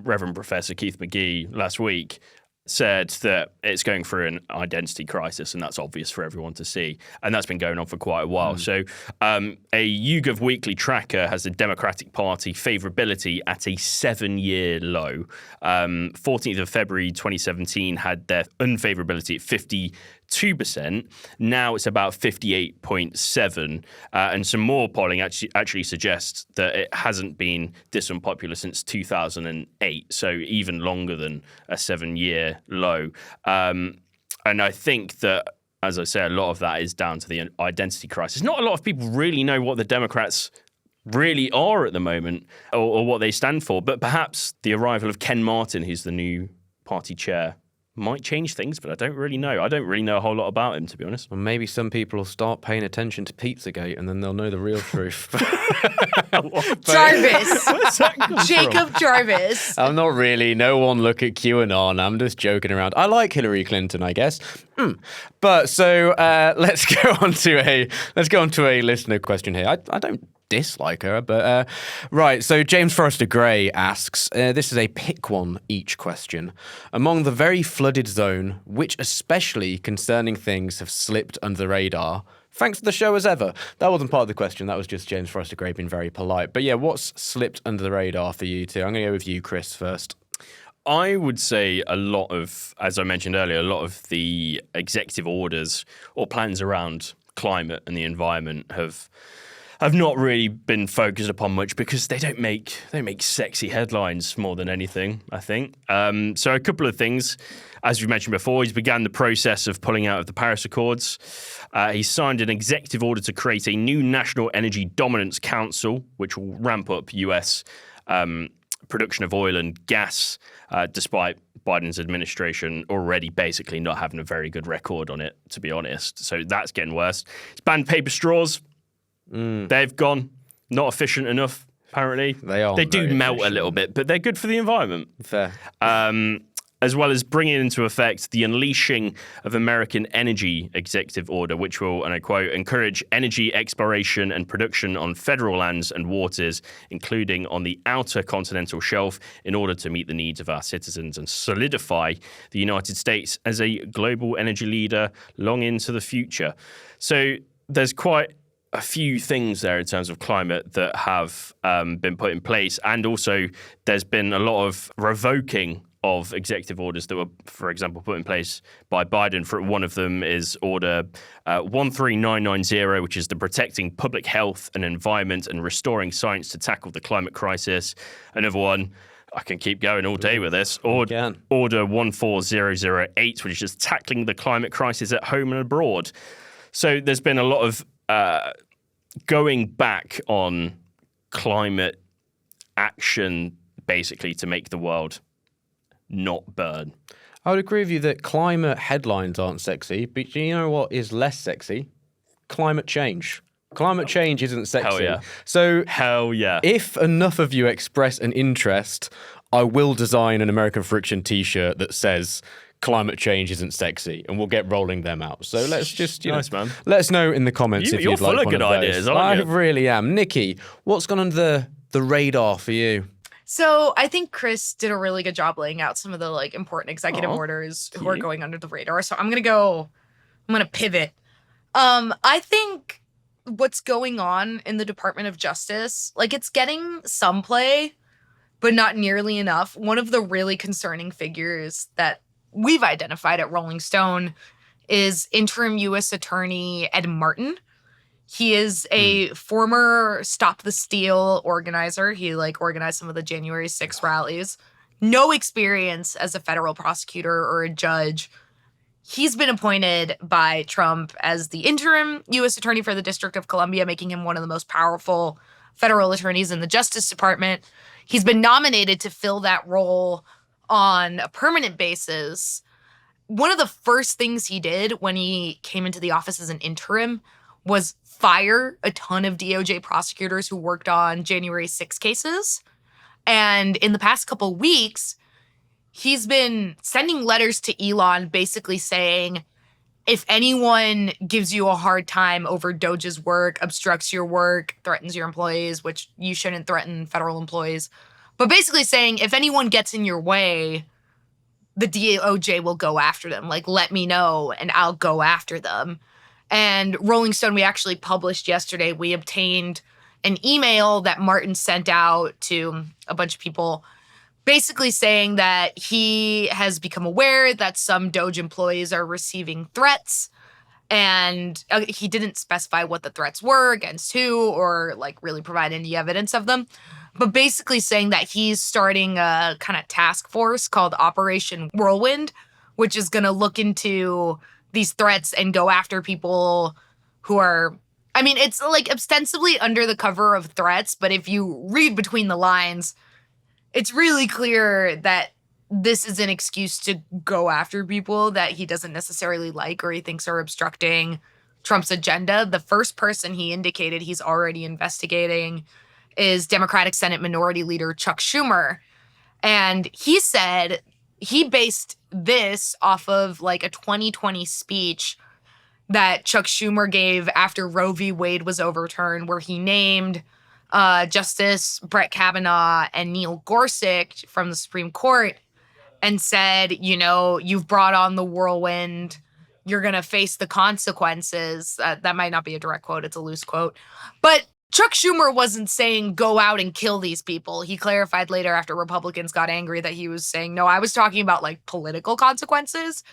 B: Reverend Professor Keith McGee last week, said that it's going through an identity crisis, and that's obvious for everyone to see. And that's been going on for quite a while. So a YouGov weekly tracker has the Democratic Party favourability at a 7-year low. 14th of February 2017 had their unfavourability at 52%. Now it's about 58.7%. And some more polling actually suggests that it hasn't been this unpopular since 2008. So even longer than a 7-year low. And I think that, as I say, a lot of that is down to the identity crisis. Not a lot of people really know what the Democrats really are at the moment or what they stand for. But perhaps the arrival of Ken Martin, who's the new party chair, might change things, but I don't really know. I don't really know a whole lot about him, to be honest.
A: Well, maybe some people will start paying attention to Pizzagate and then they'll know the real truth.
C: Jarvis. Jacob Jarvis.
A: I'm not really. No one look at QAnon. I'm just joking around. I like Hillary Clinton, I guess. But so let's go on to a listener question here. I don't dislike her, but right. So James Forrester Gray asks, this is a pick one each question. Among the very flooded zone, which especially concerning things have slipped under the radar? Thanks for the show as ever. That wasn't part of the question. That was just James Forrester Gray being very polite. But yeah, what's slipped under the radar for you two? I'm going to go with you, Chris, first.
B: I would say a lot of, as I mentioned earlier, a lot of the executive orders or plans around climate and the environment have not really been focused upon much because they don't make sexy headlines more than anything, I think. So a couple of things. As we mentioned before, he's began the process of pulling out of the Paris Accords. He signed an executive order to create a new National Energy Dominance Council, which will ramp up US production of oil and gas, despite Biden's administration already basically not having a very good record on it, to be honest. So that's getting worse. He's banned paper straws. They've gone not efficient enough, apparently. They do melt a little bit, but they're good for the environment.
A: Fair.
B: As well as bringing into effect the Unleashing of American Energy Executive Order, which will, and I quote, encourage energy exploration and production on federal lands and waters, including on the outer continental shelf, in order to meet the needs of our citizens and solidify the United States as a global energy leader long into the future. So there's quite a few things there in terms of climate that have been put in place. And also there's been a lot of revoking of executive orders that were, for example, put in place by Biden. For one of them is Order 13990, which is the Protecting Public Health and Environment and Restoring Science to Tackle the Climate Crisis. Another one, I can keep going all day with this, Order 14008, which is just tackling the climate crisis at home and abroad. So there's been a lot of going back on climate action, basically, to make the world not burn.
A: I would agree with you that climate headlines aren't sexy, but you know what is less sexy? Climate change. Climate change isn't sexy.
B: Hell yeah.
A: So
B: Hell yeah.
A: if enough of you express an interest, I will design an American Friction t-shirt that says climate change isn't sexy, and we'll get rolling them out. So let's just,
B: Nice, man.
A: let us know in the comments if
B: You're
A: you'd like
B: full of
A: one
B: good
A: of those.
B: ideas, aren't you?
A: I really am. Nikki, what's gone under the radar for you?
C: So I think Chris did a really good job laying out some of the like important executive orders who are going under the radar. So I'm gonna pivot. I think what's going on in the Department of Justice, like it's getting some play, but not nearly enough. One of the really concerning figures that we've identified at Rolling Stone is interim U.S. Attorney Ed Martin. He is a former Stop the Steal organizer. He organized some of the January 6th rallies. No experience as a federal prosecutor or a judge. He's been appointed by Trump as the interim U.S. Attorney for the District of Columbia, making him one of the most powerful federal attorneys in the Justice Department. He's been nominated to fill that role on a permanent basis. One of the first things he did when he came into the office as an interim was fire a ton of DOJ prosecutors who worked on January 6 cases. And in the past couple weeks, he's been sending letters to Elon basically saying, if anyone gives you a hard time over Doge's work, obstructs your work, threatens your employees, which you shouldn't threaten federal employees, but basically saying if anyone gets in your way, the DOJ will go after them. Like, let me know and I'll go after them. And Rolling Stone, we actually published yesterday, we obtained an email that Martin sent out to a bunch of people basically saying that he has become aware that some Doge employees are receiving threats. And he didn't specify what the threats were, against who, or really provide any evidence of them. But basically saying that he's starting a kind of task force called Operation Whirlwind, which is going to look into these threats and go after people who are, it's ostensibly under the cover of threats, but if you read between the lines, it's really clear that this is an excuse to go after people that he doesn't necessarily like or he thinks are obstructing Trump's agenda. The first person he indicated he's already investigating is Democratic Senate Minority Leader Chuck Schumer. And he said he based this off of a 2020 speech that Chuck Schumer gave after Roe v. Wade was overturned, where he named Justice Brett Kavanaugh and Neil Gorsuch from the Supreme Court and said, you've brought on the whirlwind. You're going to face the consequences. That might not be a direct quote. It's a loose quote. But Chuck Schumer wasn't saying go out and kill these people. He clarified later after Republicans got angry that he was saying, no, I was talking about political consequences.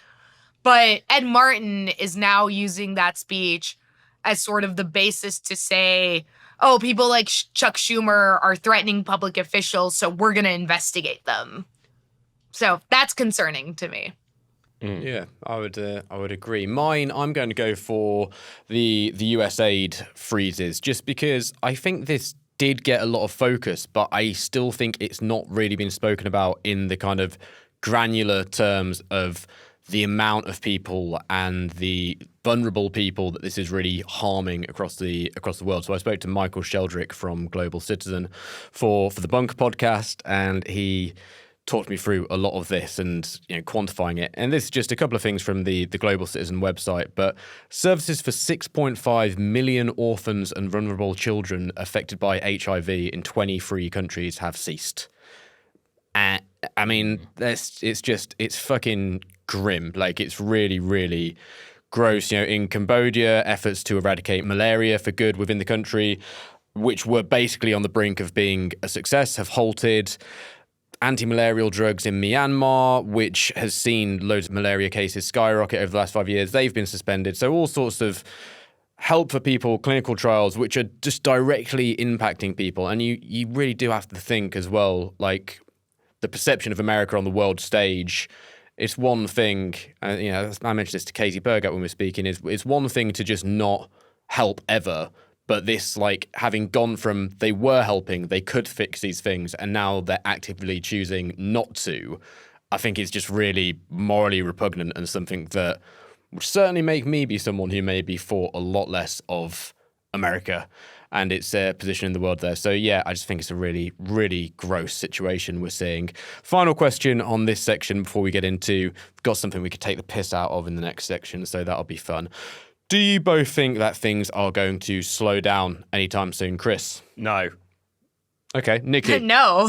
C: But Ed Martin is now using that speech as sort of the basis to say, oh, people like Chuck Schumer are threatening public officials, so we're going to investigate them. So that's concerning to me.
A: Yeah, I would agree. Mine, I'm going to go for the US aid freezes, just because I think this did get a lot of focus, but I still think it's not really been spoken about in the kind of granular terms of the amount of people and the vulnerable people that this is really harming across the world. So I spoke to Michael Sheldrick from Global Citizen for the Bunker podcast, and he talked me through a lot of this and quantifying it. And this is just a couple of things from the Global Citizen website, but services for 6.5 million orphans and vulnerable children affected by HIV in 23 countries have ceased. It's fucking grim. It's really, really gross. In Cambodia, efforts to eradicate malaria for good within the country, which were basically on the brink of being a success, have halted. Anti-malarial drugs in Myanmar, which has seen loads of malaria cases skyrocket over the last 5 years, they've been suspended. So all sorts of help for people, clinical trials, which are just directly impacting people. And you really do have to think as well, like the perception of America on the world stage. It's one thing, I mentioned this to Katie Bergat when we were speaking, it's one thing to just not help ever. But this, like, having gone from they were helping, they could fix these things, and now they're actively choosing not to, I think is just really morally repugnant and something that would certainly make me be someone who maybe thought a lot less of America and its position in the world there. So, yeah, I just think it's a really, really gross situation we're seeing. Final question on this section before we get into, got something we could take the piss out of in the next section, so that'll be fun. Do you both think that things are going to slow down anytime soon, Chris?
B: No.
A: Okay, Nikki?
C: No,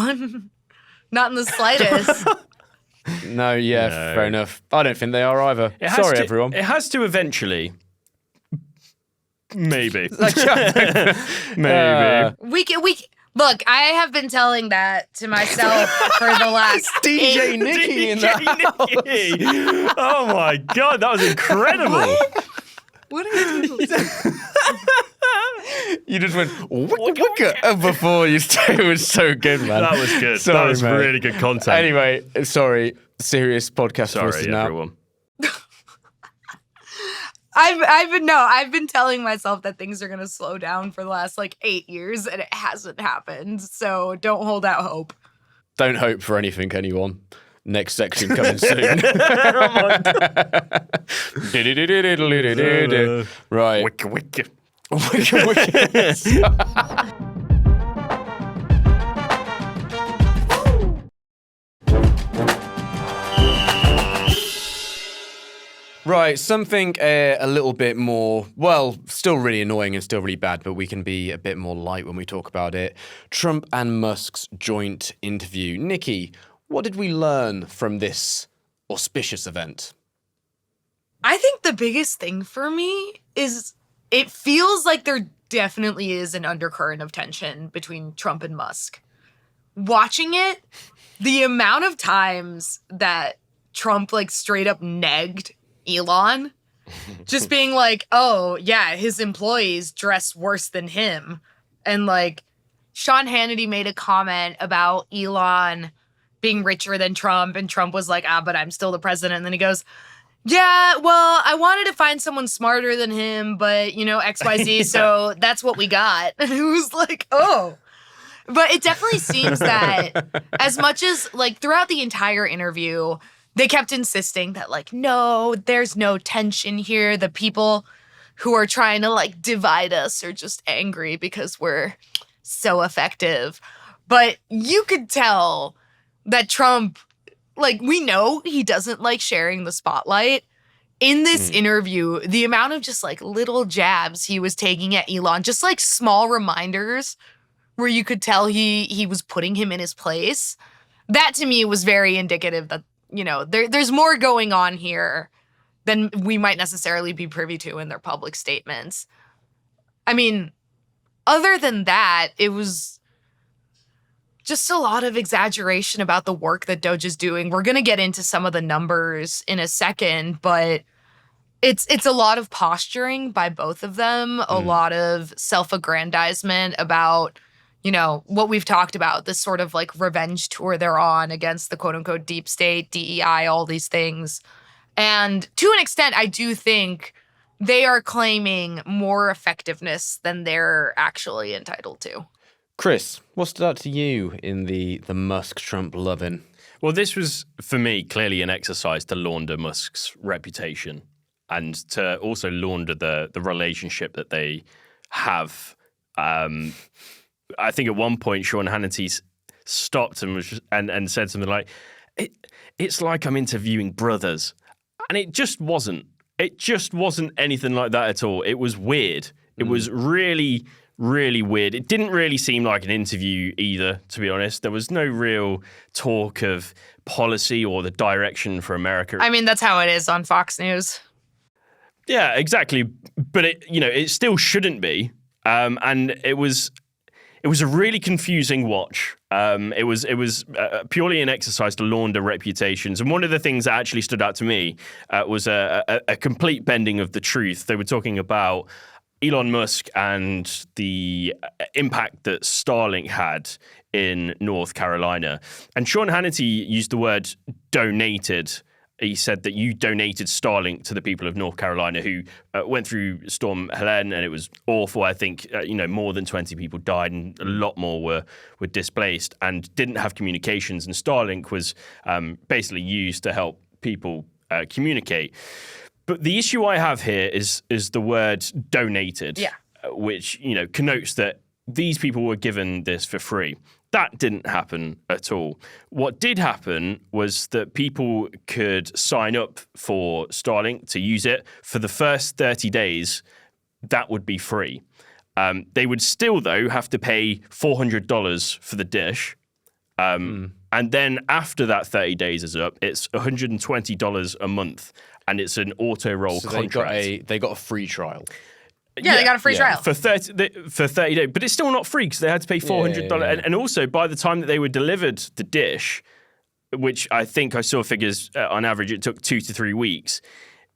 C: not in the slightest.
A: No, fair enough. I don't think they are either. Sorry, everyone.
B: It has to eventually. Maybe.
A: Maybe.
C: We look. I have been telling that to myself for the last
A: DJ Nikki in the house.
B: Oh my God, that was incredible.
C: What are you doing?
A: You just went wicka before you it was so good, man.
B: That was good.
A: Sorry,
B: that was
A: mate.
B: really good content.
A: Anyway, sorry. Serious podcast for us
B: Sorry,
A: now.
B: everyone.
C: I've been telling myself that things are gonna slow down for the last 8 years, and it hasn't happened. So don't hold out hope.
A: Don't hope for anything, anyone. Next section coming soon. Right.
B: Wicka.
A: Right, something a little bit more, well, still really annoying and still really bad, but we can be a bit more light when we talk about it. Trump and Musk's joint interview. Nikki, what did we learn from this auspicious event?
C: I think the biggest thing for me is it feels like there definitely is an undercurrent of tension between Trump and Musk. Watching it, the amount of times that Trump straight up negged Elon, just being like, oh yeah, his employees dress worse than him. And Sean Hannity made a comment about Elon being richer than Trump, and Trump was like, but I'm still the president. And then he goes, yeah, well, I wanted to find someone smarter than him, but, XYZ, yeah. So that's what we got. And it was like, oh. But it definitely seems that as much as, throughout the entire interview, they kept insisting that, no, there's no tension here. The people who are trying to, divide us are just angry because we're so effective. But you could tell that Trump, we know he doesn't like sharing the spotlight. In this interview, the amount of just little jabs he was taking at Elon, just small reminders where you could tell he was putting him in his place. That to me was very indicative that, there's more going on here than we might necessarily be privy to in their public statements. I mean, other than that, it was just a lot of exaggeration about the work that Doge is doing. We're going to get into some of the numbers in a second, but it's a lot of posturing by both of them, a lot of self-aggrandizement about, what we've talked about, this sort of revenge tour they're on against the quote unquote deep state, DEI, all these things. And to an extent, I do think they are claiming more effectiveness than they're actually entitled to.
A: Chris, what stood out to you in the Musk-Trump loving?
B: Well, this was, for me, clearly an exercise to launder Musk's reputation and to also launder the relationship that they have. I think at one point, Sean Hannity stopped and said something like, it's like I'm interviewing brothers. And it just wasn't. It just wasn't anything like that at all. It was weird. It was really, really weird. It didn't really seem like an interview either, to be honest. There was no real talk of policy or the direction for America.
C: I mean, that's how it is on Fox News.
B: Yeah, exactly. But it still shouldn't be. And it was a really confusing watch. It was purely an exercise to launder reputations. And one of the things that actually stood out to me was a complete bending of the truth. They were talking about Elon Musk and the impact that Starlink had in North Carolina. And Sean Hannity used the word donated. He said that you donated Starlink to the people of North Carolina who went through Storm Helene, and it was awful. I think more than 20 people died, and a lot more were displaced and didn't have communications. And Starlink was basically used to help people communicate. But the issue I have here is the word donated, which connotes that these people were given this for free. That didn't happen at all. What did happen was that people could sign up for Starlink to use it for the first 30 days. That would be free. They would still, though, have to pay $400 for the dish. And then after that 30 days is up, it's $120 a month. And it's an auto-roll contract.
A: They got a free trial.
C: Yeah, they got a free trial.
B: For 30 days. But it's still not free because they had to pay $400. Yeah. And also, by the time that they were delivered the dish, which I think I saw figures on average, it took 2 to 3 weeks,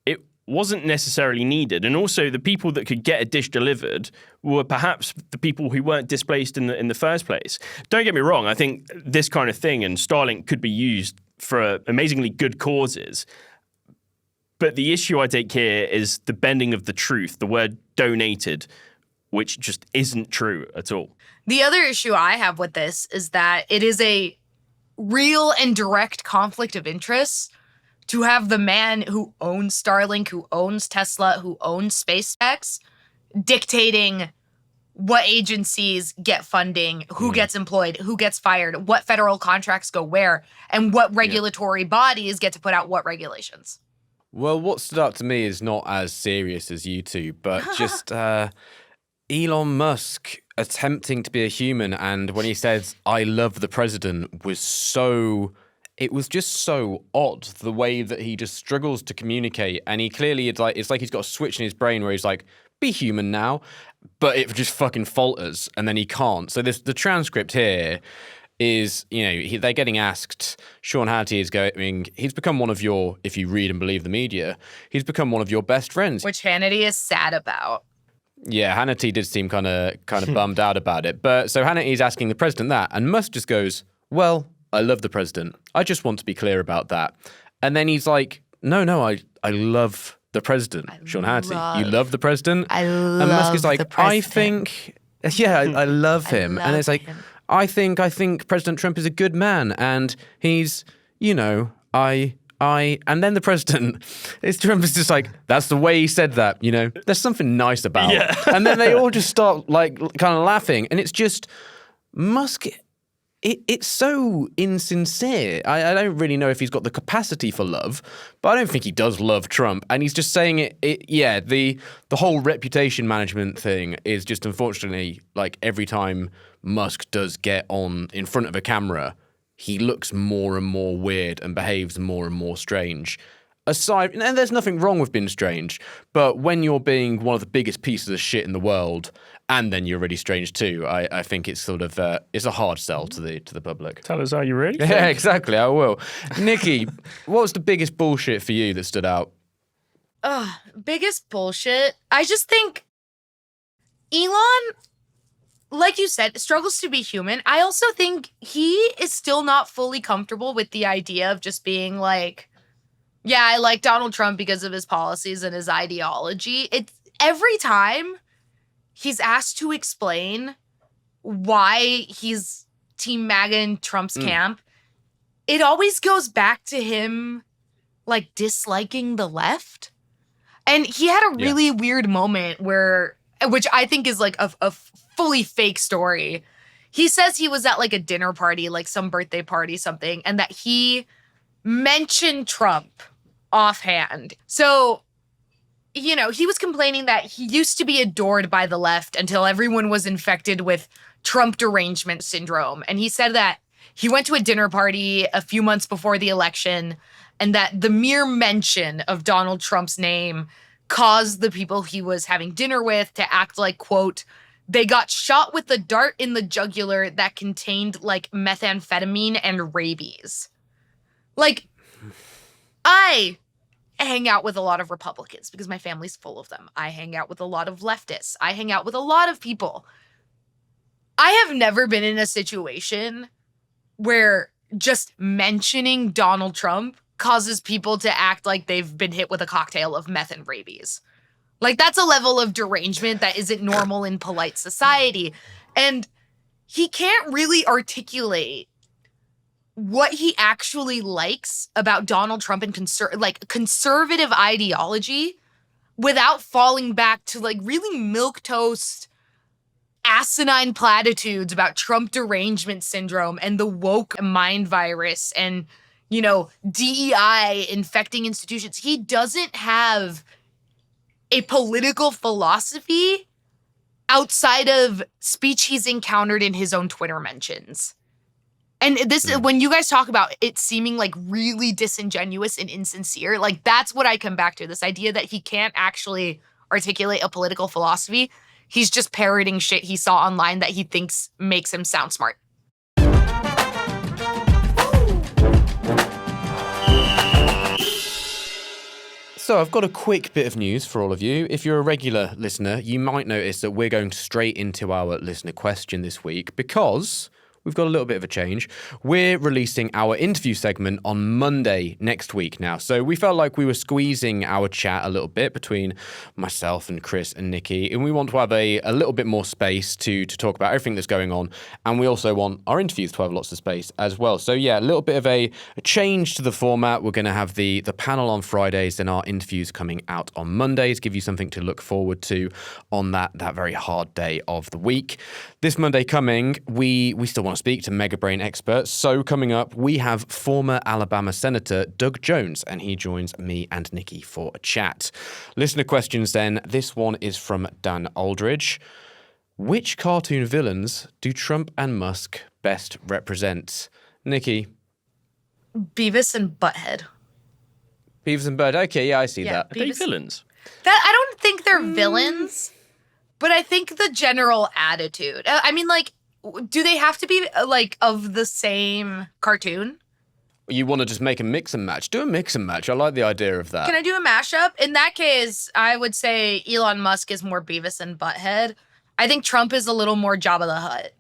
B: it wasn't necessarily needed. And also, the people that could get a dish delivered were perhaps the people who weren't displaced in the first place. Don't get me wrong. I think this kind of thing and Starlink could be used for amazingly good causes. But the issue I take here is the bending of the truth, the word donated, which just isn't true at all.
C: The other issue I have with this is that it is a real and direct conflict of interest to have the man who owns Starlink, who owns Tesla, who owns SpaceX, dictating what agencies get funding, who gets employed, who gets fired, what federal contracts go where, and what regulatory bodies get to put out what regulations.
A: Well, what stood out to me is not as serious as you two, but just Elon Musk attempting to be a human. And when he says, "I love the president," it was just so odd, the way that he just struggles to communicate. And he clearly, it's like he's got a switch in his brain where he's like, be human now, but it just fucking falters and then he can't. So the transcript here is, they're getting asked, Sean Hannity is going, he's become one of your, if you read and believe the media, he's become one of your best friends.
C: Which Hannity is sad about.
A: Yeah, Hannity did seem kind of bummed out about it. But so Hannity's asking the president that, and Musk just goes, well, I love the president. I just want to be clear about that. And then he's like, no, I love the president, Sean Hannity. You love the president?
C: And
A: Musk is like, I think, I love him. And it's like, I think President Trump is a good man, and he's, and then the president, Trump is just like, that's the way he said that, there's something nice about it. And then they all just start kind of laughing, and it's just, Musk, it's so insincere. I don't really know if he's got the capacity for love, but I don't think he does love Trump. And he's just saying the whole reputation management thing is just, unfortunately, like every time Musk does get on in front of a camera, he looks more and more weird and behaves more and more strange. And there's nothing wrong with being strange, but when you're being one of the biggest pieces of shit in the world, and then you're really strange too, I think it's sort of it's a hard sell to the public.
B: Tell us how you really think.
A: Yeah, exactly. I will. Nikki, what was the biggest bullshit for you that stood out?
C: Biggest bullshit. I just think Elon, like you said, struggles to be human. I also think he is still not fully comfortable with the idea of just being like, yeah, I like Donald Trump because of his policies and his ideology. It's every time he's asked to explain why he's Team MAGA in Trump's camp, it always goes back to him like disliking the left. And he had a really weird moment which I think is like a fully fake story. He says he was at like a dinner party, like some birthday party, something, and that he mentioned Trump offhand. So, he was complaining that he used to be adored by the left until everyone was infected with Trump derangement syndrome. And he said that he went to a dinner party a few months before the election and that the mere mention of Donald Trump's name caused the people he was having dinner with to act like, quote, they got shot with a dart in the jugular that contained like methamphetamine and rabies. Like, I hang out with a lot of Republicans because my family's full of them. I hang out with a lot of leftists. I hang out with a lot of people. I have never been in a situation where just mentioning Donald Trump causes people to act like they've been hit with a cocktail of meth and rabies. Like, that's a level of derangement that isn't normal in polite society. And he can't really articulate what he actually likes about Donald Trump and conservative ideology without falling back to like really milquetoast, asinine platitudes about Trump derangement syndrome and the woke mind virus and, you know, DEI infecting institutions. He doesn't have a political philosophy outside of speech he's encountered in his own Twitter mentions. And this, when you guys talk about it seeming like really disingenuous and insincere, like that's what I come back to. This idea that he can't actually articulate a political philosophy. He's just parroting shit he saw online that he thinks makes him sound smart.
A: So I've got a quick bit of news for all of you. If you're a regular listener, you might notice that we're going straight into our listener question this week because we've got a little bit of a change. We're releasing our interview segment on Monday next week now. So we felt like we were squeezing our chat a little bit between myself and Chris and Nikki, and we want to have a little bit more space to talk about everything that's going on. And we also want our interviews to have lots of space as well. So yeah, a little bit of a change to the format. We're going to have the panel on Fridays and our interviews coming out on Mondays, give you something to look forward to on that very hard day of the week. This Monday coming, we still want to speak to mega brain experts. So coming up, we have former Alabama Senator Doug Jones, and he joins me and Nikki for a chat. Listener questions then. This one is from Dan Aldridge. Which cartoon villains do Trump and Musk best represent? Nikki?
C: Beavis and Butthead.
A: Beavis and Butthead. Okay, yeah, I see that.
B: Are they villains?
C: That I don't think they're villains, but I think the general attitude. I mean, like, do they have to be like of the same cartoon?
A: You want to just make a mix and match? Do a mix and match. I like the idea of that.
C: Can I do a mashup? In that case, I would say Elon Musk is more Beavis and Butthead. I think Trump is a little more Jabba the Hutt.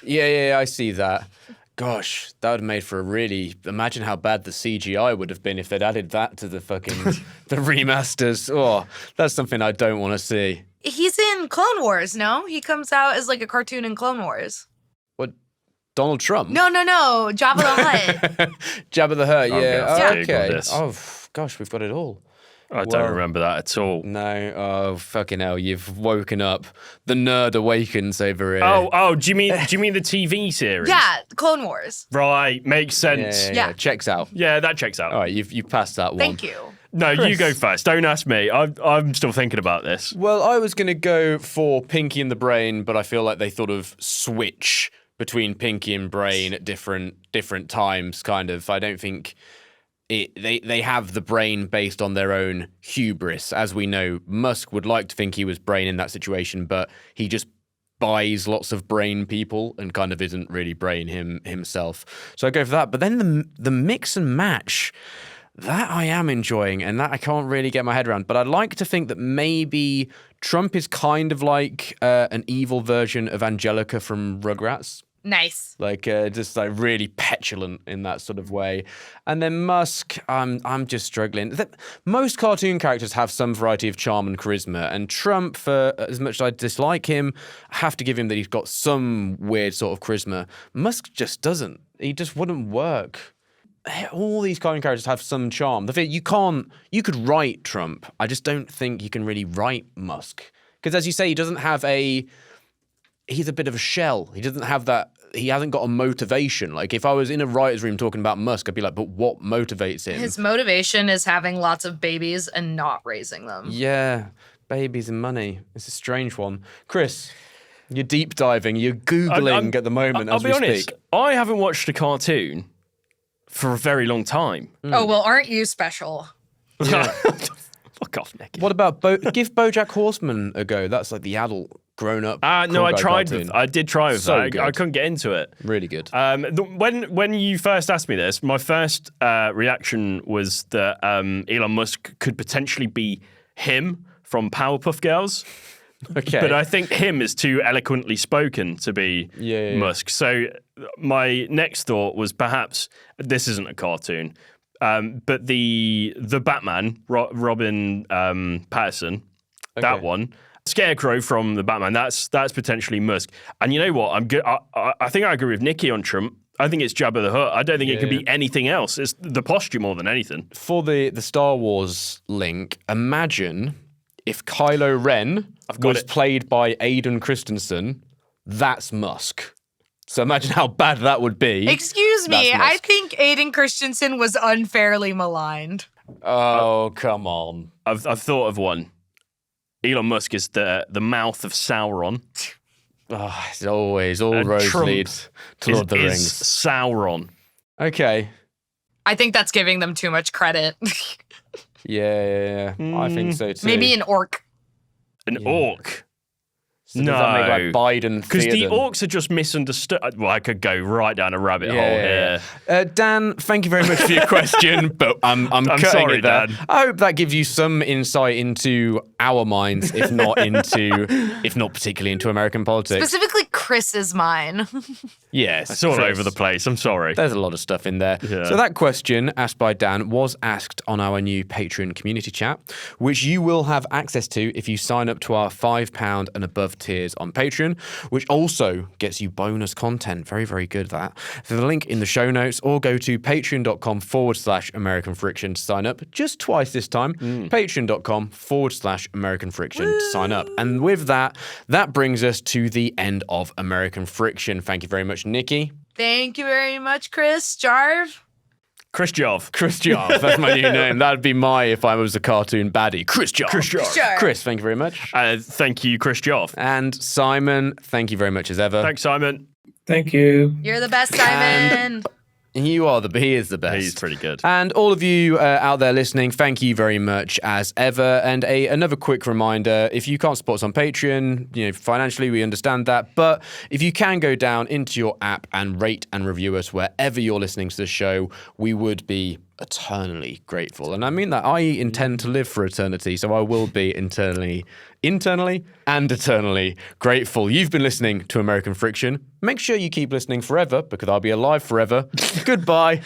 A: Yeah, I see that. Gosh, that would have made for a really... Imagine how bad the CGI would have been if they'd added that to the fucking... the remasters. Oh, that's something I don't want to see.
C: He's in Clone Wars, no? He comes out as like a cartoon in Clone Wars.
A: What? Donald Trump?
C: No. Jabba the Hutt.
A: Jabba the Hutt, yeah.
B: I'm
A: Okay.
B: this.
A: Oh, gosh, we've got it all.
B: I don't remember that at all.
A: No. Oh, fucking hell. You've woken up. The nerd awakens over here.
B: Oh, do you mean the TV series?
C: Yeah, Clone Wars.
B: Right, makes sense.
A: Yeah. Checks out.
B: Yeah, that checks out.
A: All right, you've passed that one.
C: Thank you.
B: No,
A: Chris.
B: you go first. Don't ask me. I'm still thinking about this.
A: Well, I was going to go for Pinky and the Brain, but I feel like they sort of switch between Pinky and Brain at different times, kind of. I don't think... They have the brain based on their own hubris. As we know, Musk would like to think he was brain in that situation, but he just buys lots of brain people and kind of isn't really brain himself. So I go for that. But then the mix and match, that I am enjoying, and that I can't really get my head around. But I'd like to think that maybe Trump is kind of like an evil version of Angelica from Rugrats.
C: Nice.
A: Like just like really petulant in that sort of way. And then Musk, I'm just struggling. Most cartoon characters have some variety of charm and charisma, and Trump, for as much as I dislike him, I have to give him that he's got some weird sort of charisma. Musk just doesn't. He just wouldn't work. All these cartoon characters have some charm. You could write Trump. I just don't think you can really write Musk. Because as you say, he doesn't have he's a bit of a shell. He doesn't have that. He hasn't got a motivation. Like, if I was in a writer's room talking about Musk, I'd be like, but what motivates him?
C: His motivation is having lots of babies and not raising them.
A: Yeah, babies and money. It's a strange one. Chris, you're deep diving. You're Googling at the moment as we
B: I'll be honest,
A: speak.
B: I haven't watched a cartoon for a very long time.
C: Oh, well, aren't you special?
B: Fuck off, Nick.
A: What about give BoJack Horseman a go? That's like the adult, grown-up.
B: No, I
A: cool guy
B: tried.
A: cartoon.
B: I did try with
A: So
B: that.
A: good.
B: I couldn't get into it.
A: Really good.
B: When you first asked me this, my first reaction was that Elon Musk could potentially be him from Powerpuff Girls.
A: Okay.
B: But I think him is too eloquently spoken to be Musk. So my next thought was perhaps this isn't a cartoon, but the Batman, Robin Pattinson, that one, Scarecrow from the Batman. That's potentially Musk. And you know what? I think I agree with Nikki on Trump. I think it's Jabba the Hutt. I don't think it could be anything else. It's the posture more than anything.
A: For the Star Wars link, imagine if Kylo Ren was played by Aiden Christensen. That's Musk. So imagine how bad that would be.
C: Excuse me,
A: That's
C: I
A: Musk.
C: think Aiden Christensen was unfairly maligned.
A: Oh, come on.
B: I've thought of one. Elon Musk is the mouth of Sauron.
A: Oh, it's always all roads
B: Trump
A: lead to Lord of the
B: is
A: Rings.
B: Sauron.
A: Okay.
C: I think that's giving them too much credit.
A: Yeah. I think so too.
C: Maybe an orc.
B: An orc.
A: So does that make like Biden
B: Because the
A: Theoden?
B: orcs are just misunderstood. Well, I could go right down a rabbit hole here.
A: Dan, thank you very much for your question, but I'm cutting
B: sorry,
A: it there.
B: Dan.
A: I hope that gives you some insight into our minds, if not particularly into American politics.
C: Specifically Chris's mine.
A: Yes,
B: It's all
A: Chris.
B: over the place. I'm sorry.
A: There's a lot of stuff in there.
B: Yeah.
A: So that question asked by Dan was asked on our new Patreon community chat, which you will have access to if you sign up to our £5 and above tiers on Patreon, which also gets you bonus content. Very, very good, that. So the link in the show notes, or go to patreon.com/American Friction to sign up. Just twice this time. Patreon.com/American Friction to sign up. And with that brings us to the end of American Friction. Thank you very much, Nikki.
C: Thank you very much, Chris. Jarv.
B: Chris Jov.
A: Chris Jarv, that's my new name. That'd be if I was a cartoon baddie. Chris Jarv.
C: Sure.
A: Chris, thank you very much.
B: Thank you, Chris Jov.
A: And Simon, thank you very much as ever.
B: Thanks, Simon.
D: Thank you.
C: You're the best, Simon.
A: He is the best.
B: He's pretty good.
A: And all of you out there listening, thank you very much as ever. And another quick reminder, if you can't support us on Patreon, financially we understand that, but if you can go down into your app and rate and review us wherever you're listening to the show, we would be eternally grateful. And I mean that. I intend to live for eternity, so I will be internally and eternally grateful. You've been listening to American Friction. Make sure you keep listening forever, because I'll be alive forever. Goodbye.